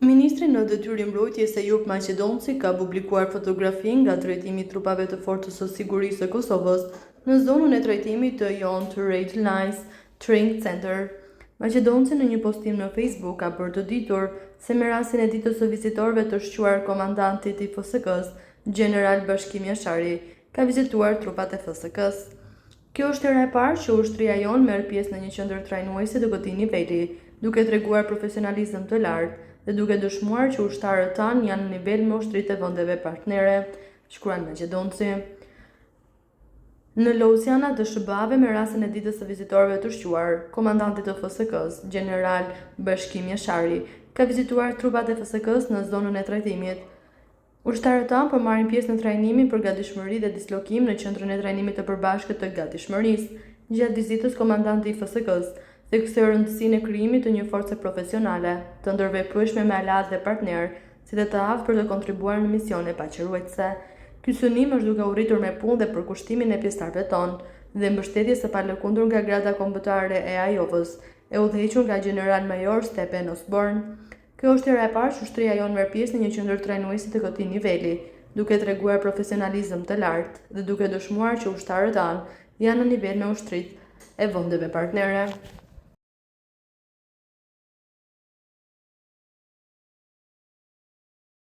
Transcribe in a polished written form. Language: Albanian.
Ministri në detyrë mbrojtje Sejub Maqedonci ka publikuar fotografi nga trajtimi i trupave të forcës së sigurisë së Kosovës në zonën e trajtimit të Jon Trade Lines Training Center. Maqedonci në një postim në Facebook ka bërë të ditur se me rastin e ditës së vizitorëve të shquar komandantit i FSK-s, General Bashkim Jashari, ka vizituar trupat e FSK-s. Kjo është hera e parë që ushtria jon merr pjesë në një qendër trajnuese të këtij niveli, duke treguar profesionalizëm të lartë dhe duke dëshmuar që ushtarët tanë janë në nivel me ushtritë e vendeve partnere, shkruan Maqedonci. Në Lozjana të SBA-ve me rastin e ditës së vizitorëve të shquar, komandanti i FSK-s, General Bashkim Jashari, ka vizituar trupat e FSK-s në zonën e trajtimit. Ushtarët tanë po marrin pjesë në trajnimin për gatishmëri dhe dislokim në qendrën e trajnimit të përbashkët të gatishmërisë. Gjatë vizitës, komandanti i FSK-s theksoi rëndësinë e krijimit të një force profesionale, të ndërveprueshme me aleat dhe partnerë, si dhe të aftë për të kontribuar në misione paqëruese. Ky synim është duke u rritur me punë dhe për kushtimin e pjesëtarëve tonë dhe mbështetje së palëkundur nga grada kombëtare e AJOV-s, e udhëhequr nga General Major Stephen Osborne. Kjo është hera e parë që ushtria jon merr pjesë në një qendër trajnuese të këtij niveli, duke treguar profesionalizëm të lartë dhe duke dëshmuar që ushtarët tanë janë në nivel me ushtritë e vendeve partnere.